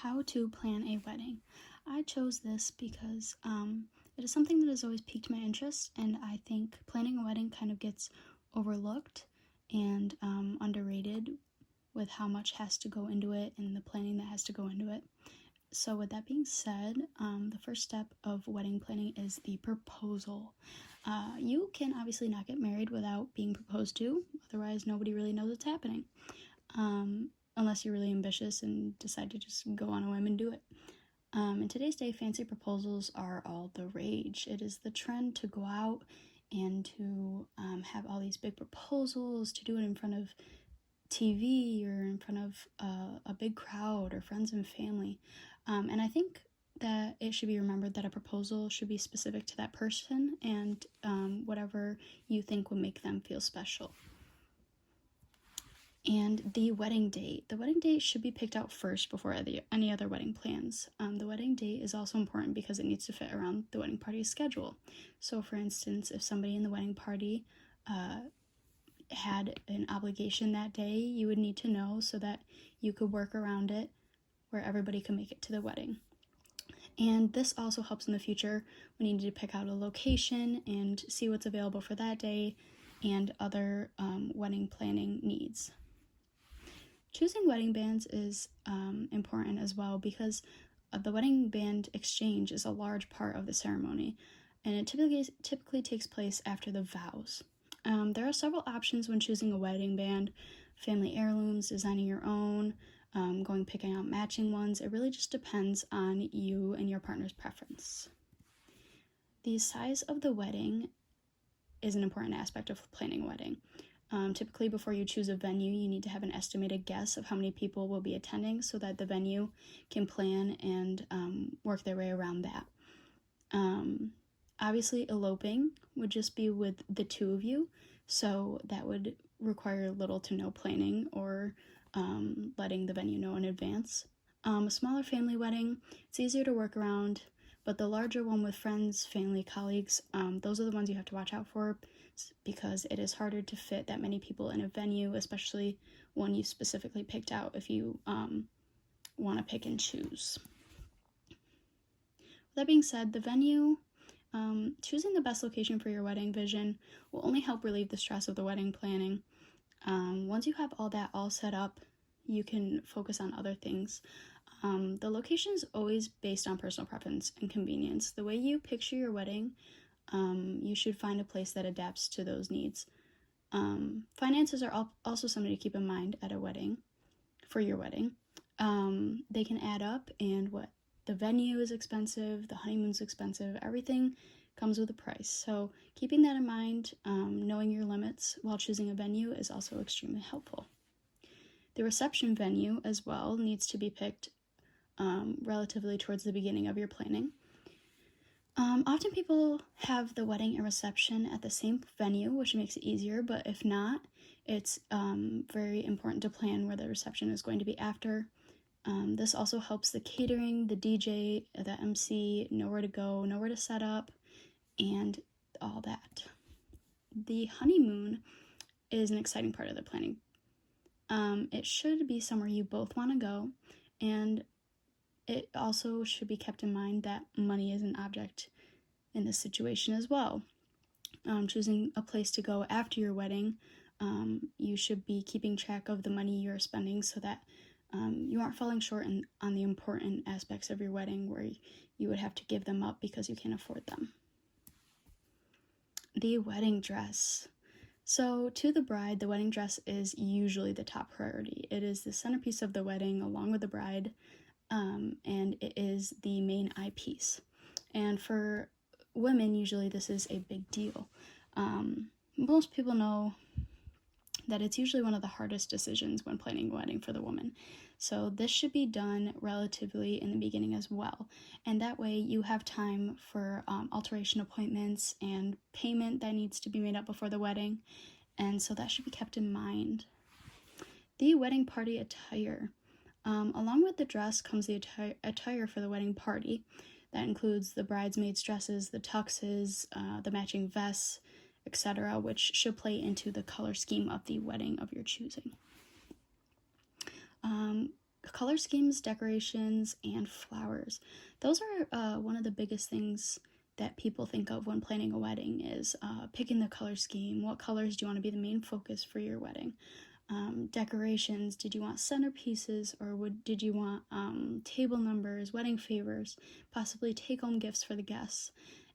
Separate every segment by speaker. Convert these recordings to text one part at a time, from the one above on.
Speaker 1: How to plan a wedding. I chose this because it is something that has always piqued my interest, and I think planning a wedding kind of gets overlooked and underrated with how much has to go into it and the planning that has to go into it. So with that being said, the first step of wedding planning is the proposal. You can obviously not get married without being proposed to, otherwise nobody really knows what's happening. Unless you're really ambitious and decide to just go on a whim and do it. In today's day, fancy proposals are all the rage. It is the trend to go out and to have all these big proposals, to do it in front of TV or in front of a big crowd or friends and family. And I think that it should be remembered that a proposal should be specific to that person and whatever you think will make them feel special. And the wedding date. The wedding date should be picked out first before any other wedding plans. The wedding date is also important because it needs to fit around the wedding party's schedule. So for instance, if somebody in the wedding party had an obligation that day, you would need to know so that you could work around it where everybody can make it to the wedding. And this also helps in the future when you need to pick out a location and see what's available for that day and other wedding planning needs. Choosing wedding bands is important as well because the wedding band exchange is a large part of the ceremony, and it typically takes place after the vows. There are several options when choosing a wedding band: family heirlooms, designing your own, picking out matching ones. It really just depends on you and your partner's preference. The size of the wedding is an important aspect of planning a wedding. Typically, before you choose a venue, you need to have an estimated guess of how many people will be attending so that the venue can plan and work their way around that. Obviously, eloping would just be with the two of you, so that would require little to no planning or letting the venue know in advance. A smaller family wedding, it's easier to work around, but the larger one with friends, family, colleagues, those are the ones you have to watch out for because it is harder to fit that many people in a venue, especially one you specifically picked out if you want to pick and choose. With that being said, the venue, choosing the best location for your wedding vision will only help relieve the stress of the wedding planning. Once you have all that all set up, you can focus on other things. The location is always based on personal preference and convenience. The way you picture your wedding, you should find a place that adapts to those needs. Finances are also something to keep in mind at a wedding, for your wedding. They can add up, and the venue is expensive, the honeymoon's expensive, everything comes with a price. So keeping that in mind, knowing your limits while choosing a venue is also extremely helpful. The reception venue as well needs to be picked relatively towards the beginning of your planning. Often people have the wedding and reception at the same venue, which makes it easier, but if not, it's very important to plan where the reception is going to be after. This also helps the catering, the DJ, the MC, know where to go, know where to set up, and all that. The honeymoon is an exciting part of the planning. It should be somewhere you both want to go, and it also should be kept in mind that money is an object in this situation as well. Choosing a place to go after your wedding, you should be keeping track of the money you're spending so that you aren't falling short on the important aspects of your wedding where you would have to give them up because you can't afford them. The wedding dress. So to the bride, the wedding dress is usually the top priority. It is the centerpiece of the wedding along with the bride, and it is the main eyepiece. And for women, usually this is a big deal. Most people know that it's usually one of the hardest decisions when planning a wedding for the woman. So this should be done relatively in the beginning as well. And that way you have time for alteration appointments and payment that needs to be made up before the wedding. And so that should be kept in mind. The wedding party attire. Along with the dress comes the attire for the wedding party. That includes the bridesmaids' dresses, the tuxes, the matching vests, etc., which should play into the color scheme of the wedding of your choosing. color schemes, decorations, and flowers. Those are one of the biggest things that people think of when planning a wedding is picking the color scheme. What colors do you want to be the main focus for your wedding? Decorations, did you want centerpieces, or did you want table numbers, wedding favors, possibly take-home gifts for the guests?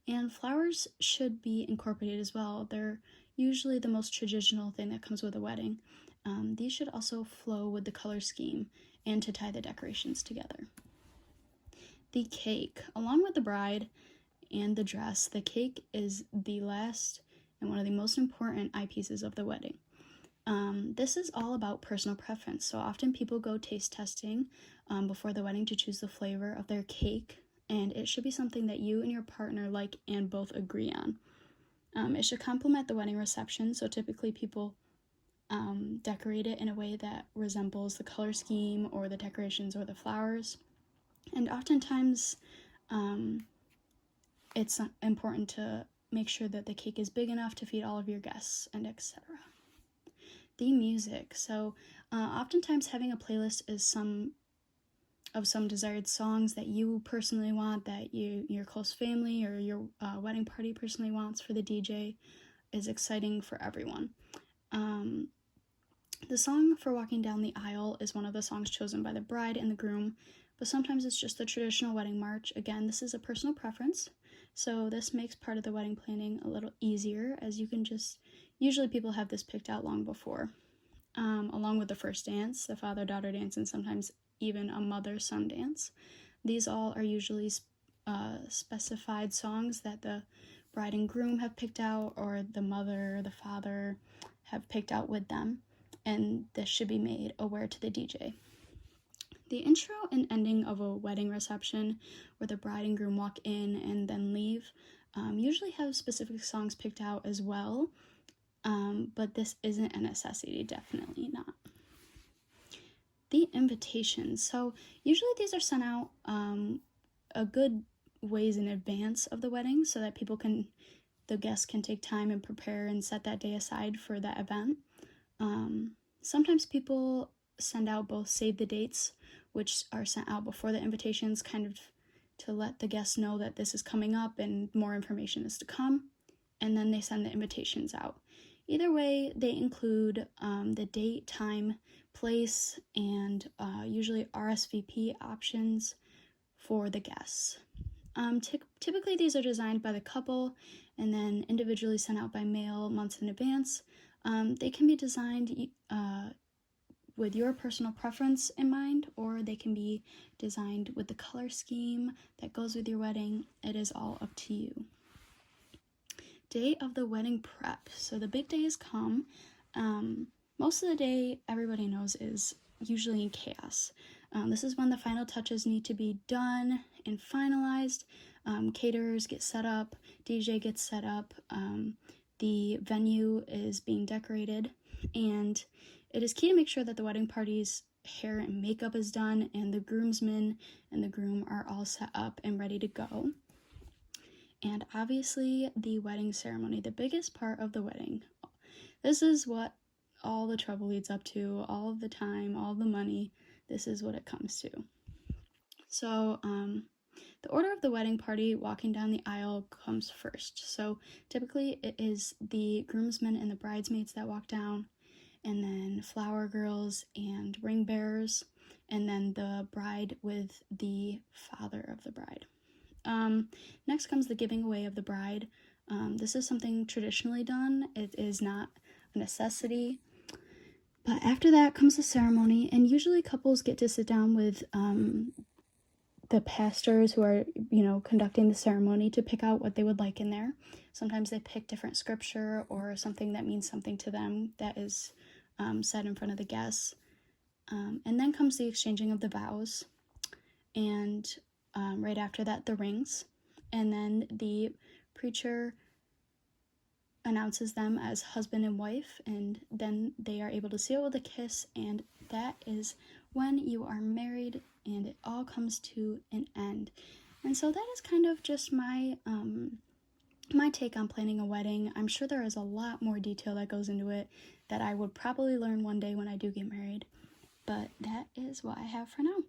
Speaker 1: And flowers should be incorporated as well. They're usually the most traditional thing that comes with a wedding. These should also flow with the color scheme and to tie the decorations together. The cake, along with the bride and the dress, the cake is the last and one of the most important eyepieces of the wedding. This is all about personal preference. So often people go taste testing before the wedding to choose the flavor of their cake, and it should be something that you and your partner like and both agree on. It should complement the wedding reception, so typically people decorate it in a way that resembles the color scheme or the decorations or the flowers. And oftentimes it's important to make sure that the cake is big enough to feed all of your guests, and etc. The music. So oftentimes having a playlist is some desired songs that you personally want, that your close family or your wedding party personally wants for the DJ is exciting for everyone. The song for Walking Down the Aisle is one of the songs chosen by the bride and the groom, but sometimes it's just the traditional wedding march. Again, this is a personal preference, so this makes part of the wedding planning a little easier, as you can usually people have this picked out long before. Along with the first dance, the father-daughter dance, and sometimes even a mother-son dance. These all are usually specified songs that the bride and groom have picked out, or the mother or the father have picked out with them, and this should be made aware to the DJ. The intro and ending of a wedding reception, where the bride and groom walk in and then leave, usually have specific songs picked out as well, but this isn't a necessity, definitely not. The invitations. So usually these are sent out a good ways in advance of the wedding so that the guests can take time and prepare and set that day aside for that event. Sometimes people send out both save the dates, which are sent out before the invitations, kind of to let the guests know that this is coming up and more information is to come, and then they send the invitations out. Either way, they include the date, time, place, and usually RSVP options for the guests. Typically, these are designed by the couple and then individually sent out by mail months in advance. They can be designed with your personal preference in mind, or they can be designed with the color scheme that goes with your wedding. It is all up to you. Day of the wedding prep. So the big day has come. Most of the day, everybody knows, is usually in chaos. This is when the final touches need to be done and finalized. Caterers get set up, DJ gets set up, the venue is being decorated, and it is key to make sure that the wedding party's hair and makeup is done and the groomsmen and the groom are all set up and ready to go. And obviously the wedding ceremony, the biggest part of the wedding. This is what all the trouble leads up to, all of the time, all the money. This is what it comes to. So the order of the wedding party walking down the aisle comes first. So typically it is the groomsmen and the bridesmaids that walk down, and then flower girls and ring bearers, and then the bride with the father of the bride. Next comes the giving away of the bride. This is something traditionally done. It is not a necessity. But after that comes the ceremony, and usually couples get to sit down with the pastors who are, conducting the ceremony to pick out what they would like in there. Sometimes they pick different scripture or something that means something to them that is said in front of the guests. And then comes the exchanging of the vows, and right after that, the rings. And then the preacher announces them as husband and wife, and then they are able to seal with a kiss, and that is when you are married and it all comes to an end. And so that is kind of just my take on planning a wedding. I'm sure there is a lot more detail that goes into it that I would probably learn one day when I do get married. But that is what I have for now.